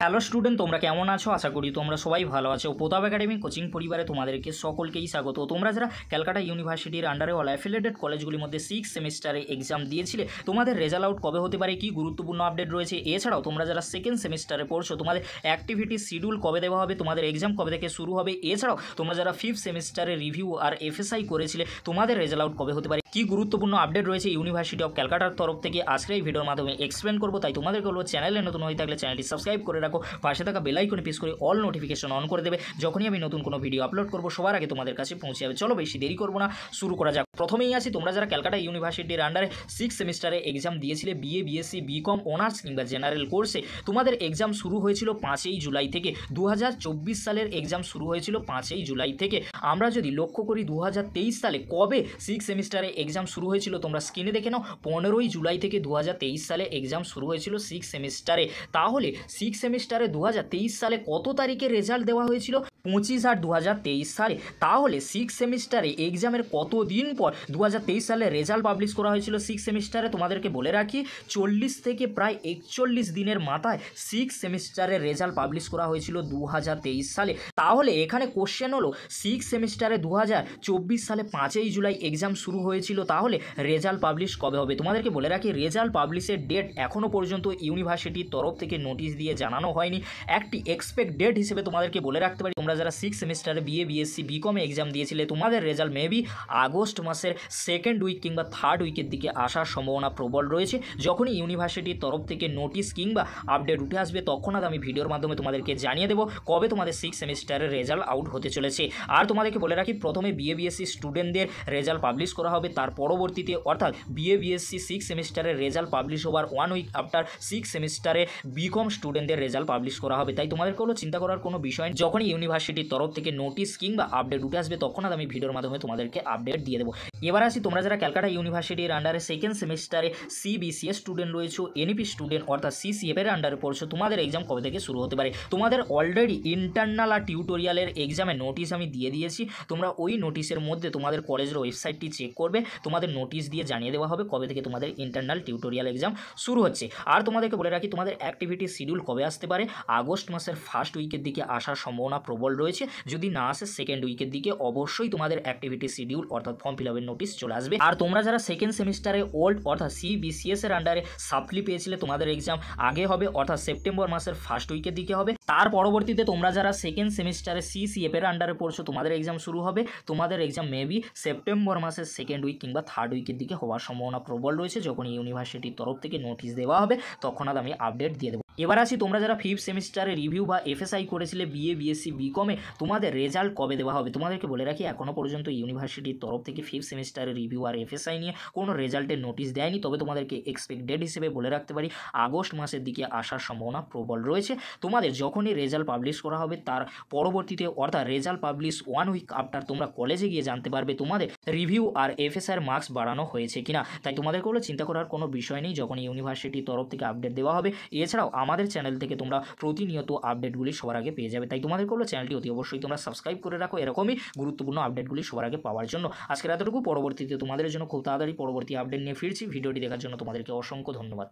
Hello student, তোমরা কেমন আছো? আশা করি তোমরা সবাই ভালো আছো। প্রতাপ একাডেমি কোচিং পরিবারে তোমাদেরকে সকলকেই স্বাগত। তোমরা যারা ক্যালকাটা ইউনিভার্সিটির আন্ডারে অল অ্যাফিলিয়েটেড কলেজগুলির মধ্যে 6 সেমিস্টারে এক্সাম দিয়েছিলে, তোমাদের রেজাল্ট আউট কবে হতে পারে, কি গুরুত্বপূর্ণ আপডেট রয়েছে, এছাড়াও তোমরা যারা সেকেন্ড সেমিস্টারে পড়ছো তোমাদের অ্যাক্টিভিটি শিডিউল কবে দেওয়া হবে, তোমাদের এক্সাম কবে থেকে শুরু হবে, এছাড়াও তোমরা যারা ফিফথ সেমিস্টারে রিভিউ আর এফএসআই করেছিলে তোমাদের রেজাল্ট আউট কবে হতে পারে, কি গুরুত্বপূর্ণ আপডেট রয়েছে ইউনিভার্সিটি অফ ক্যালকাটার তরফ থেকে আজকে এই ভিডিওর মাধ্যমে এক্সপ্লেন করবো। তাই তোমাদেরকে বলবো, চ্যানেলে নতুন হয়ে থাকলে চ্যানেলটি সাবস্ক্রাইব করে রাখো, পাশে থাকা বেল আইকনে প্রেস করে অল নোটিফিকেশন অন করে দেবে। যখনই আমি নতুন কোনো ভিডিও আপলোড করবো সবার আগে তোমাদের কাছে পৌঁছে যাবে। চলো বেশি দেরি করবো না, শুরু করা যাক। প্রথমেই আসি, তোমরা যারা ক্যালকাটা ইউনিভার্সিটির আন্ডারে 6 সেমিস্টারে এক্সাম দিয়েছিলে বিএ, বিএসসি, বিকম, অনার্স কিংবা জেনারেল কোর্সে, তোমাদের এক্সাম শুরু হয়েছিল 5ই জুলাই থেকে। 2024 সালের এক্সাম শুরু হয়েছিল 5ই জুলাই থেকে। আমরা যদি লক্ষ্য করি 2023 সালে কবে 6 সেমিস্টারে এক্সাম শুরু হয়েছিল, তোমরা স্ক্রিনে দেখে নাও, 15ই জুলাই থেকে 2023 সালে এক্সাম শুরু হয়েছিল 6 সেমিস্টারে। তাহলে 6 সেমিস্টারে 2023 সালে কত তারিখে রেজাল্ট দেওয়া হয়েছিল? 25/8/2023 সালে। তাহলে 6 সেমিস্টারে এক্সামের কত দিন পর 2023 সালে রেজাল্ট পাবলিশ করা হয়েছিল 6 সেমিস্টারে? তোমাদেরকে বলে রাখি, 40 থেকে প্রায় 41 দিনের মাথায় 6 সেমিস্টারের রেজাল্ট পাবলিশ করা হয়েছিল 2023 সালে। তাহলে এখানে কোশ্চেন হলো, 6 সেমিস্টারে 2024 সালে 5ই জুলাই এক্সাম শুরু হয়েছিল, তাহলে রেজাল্ট পাবলিশ কবে হবে? তোমাদেরকে বলে রাখি, রেজাল্ট পাবলিশের ডেট এখনও পর্যন্ত ইউনিভার্সিটির তরফ থেকে নোটিশ দিয়ে জানানো হয়নি। একটি এক্সপেক্ট ডেট হিসেবে তোমাদেরকে বলে রাখতে পারি, তোমরা যারা 6 সেমিস্টারে বিএ, বিএসসি, বিকমে এক্সাম দিয়েছিলে তোমাদের রেজাল্ট মেবি আগস্ট মাসের সেকেন্ড উইক কিংবা থার্ড উইকের দিকে আসার সম্ভাবনা প্রবল রয়েছে। যখনই ইউনিভার্সিটির তরফ থেকে নোটিশ কিংবা আপডেট উঠে আসবে তৎক্ষণাৎ আমি ভিডিওর মাধ্যমে তোমাদেরকে জানিয়ে দেবো কবে তোমাদের 6 সেমিস্টারের রেজাল্ট আউট হতে চলেছে। আর তোমাদেরকে বলে রাখি, প্রথমে বিএ, বিএসসি স্টুডেন্টদের রেজাল্ট পাবলিশ করা হবে, তার পরবর্তীতে অর্থাৎ বিএ, বিএসসি 6 সেমিস্টারের রেজাল্ট পাবলিশ হওয়ার 1 উইক আফটার 6 সেমিস্টারে বিকম স্টুডেন্টদের রেজাল্ট পাবলিশ করা হবে। তাই তোমাদেরকে হলো চিন্তা করার কোনো বিষয় নেই। যখনই ইউনিভার্সিটির তরফ থেকে নোটিশ কিংবা আপডেট উঠে আসবে তখনই আমি ভিডিওর মাধ্যমে তোমাদেরকে আপডেট দিয়ে দেবো। এবার আসি, তোমরা যারা ক্যালকাটা ইউনিভার্সিটির আন্ডারে সেকেন্ড সেমিস্টারে সিবিসিএস স্টুডেন্ট রয়েছে, এনইপি স্টুডেন্ট অর্থাৎ সিসিএফ এর আন্ডারে পড়ছো, তোমাদের এক্সাম কবে থেকে শুরু হতে পারে? তোমাদের অলরেডি ইন্টারনাল আর টিউটোরিয়ালের এক্সামের নোটিশ আমি দিয়ে দিয়েছি। তোমরা ওই নোটিশের মধ্যে তোমাদের কলেজের ওয়েবসাইটটি চেক করবে, তোমাদের নোটিশ দিয়ে জানিয়ে দেওয়া হবে কবে থেকে তোমাদের ইন্টারনাল টিউটোরিয়াল এক্সাম শুরু হচ্ছে। আর তোমাদেরকে বলে রাখি, তোমাদের অ্যাক্টিভিটি শিডিউল কবে আসতে পারে? আগস্ট মাসের ফার্স্ট উইকের দিকে আসার সম্ভাবনা প্রবল রয়েছে। যদি না আসে সেকেন্ড উইকের দিকে অবশ্যই তোমাদের অ্যাক্টিভিটি শিডিউল অর্থাৎ ফর্ম ফিল আপের নোটিশ চলে আসবে। আর তোমরা যারা সেকেন্ড সেমিস্টারে ওল্ড অর্থাৎ সিবিসিএস এর আন্ডারে সাপ্লি পেয়েছিলে, তোমাদের এক্সাম আগে হবে অর্থাৎ সেপ্টেম্বর মাসের ফার্স্ট উইকের দিকে হবে। তার পরবর্তীতে তোমরা যারা সেকেন্ড সেমিস্টারে সিসিএফ এর আন্ডারে পড়ছো, তোমাদের এক্সাম শুরু হবে, তোমাদের এক্সাম মেবি সেপ্টেম্বর মাসের সেকেন্ড উইক কিংবা থার্ড উইকের দিকে হওয়ার সম্ভাবনা প্রবল রয়েছে। যখন ইউনিভার্সিটির তরফ থেকে নোটিশ দেওয়া হবে তৎক্ষণাৎ আমি আপডেট দিয়ে দেবো। এবার আসি, তোমরা যারা ফিফথ সেমিস্টারে রিভিউ বা এফএসআই করেছিলে বিএ, বিএসসি, বিকমে, তোমাদের রেজাল্ট কবে দেওয়া হবে? তোমাদেরকে বলে রাখি, এখনও পর্যন্ত ইউনিভার্সিটির তরফ থেকে ফিফথ সেমিস্টারে রিভিউ আর এফএসআই নিয়ে কোনো রেজাল্টের নোটিশ দেয়নি। তবে তোমাদেরকে এক্সপেক্ট ডেট হিসেবে বলে রাখতে পারি, আগস্ট মাসের দিকে আসার সম্ভাবনা প্রবল রয়েছে। তোমাদের যখনই রেজাল্ট পাবলিশ করা হবে তার পরবর্তীতে অর্থাৎ রেজাল্ট পাবলিশ 1 উইক আফটার তোমরা কলেজে গিয়ে জানতে পারবে তোমাদের রিভিউ আর এফএসআইয়ের মার্কস বাড়ানো হয়েছে কিনা। তাই তোমাদেরকে হলো চিন্তা করার কোনো বিষয় নেই, যখন ইউনিভার্সিটির তরফ থেকে আপডেট দেওয়া হবে। এছাড়াও আমাদের চ্যানেল থেকে তোমরা প্রতিনিয়ত আপডেটগুলি সবার আগে পেয়ে যাবে। তাই তোমাদেরকে হলো চ্যানেলটি অতি অবশ্যই তোমরা সাবস্ক্রাইব করে রাখো এরকমই গুরুত্বপূর্ণ আপডেটগুলি সবার আগে পাওয়ার জন্য। আজকের এতটুকু, পরবর্তীতে তোমাদের জন্য খুব তাড়াতাড়ি পরবর্তী আপডেট নিয়ে ফিরছি। ভিডিওটি দেখার জন্য তোমাদেরকে অসংখ্য ধন্যবাদ।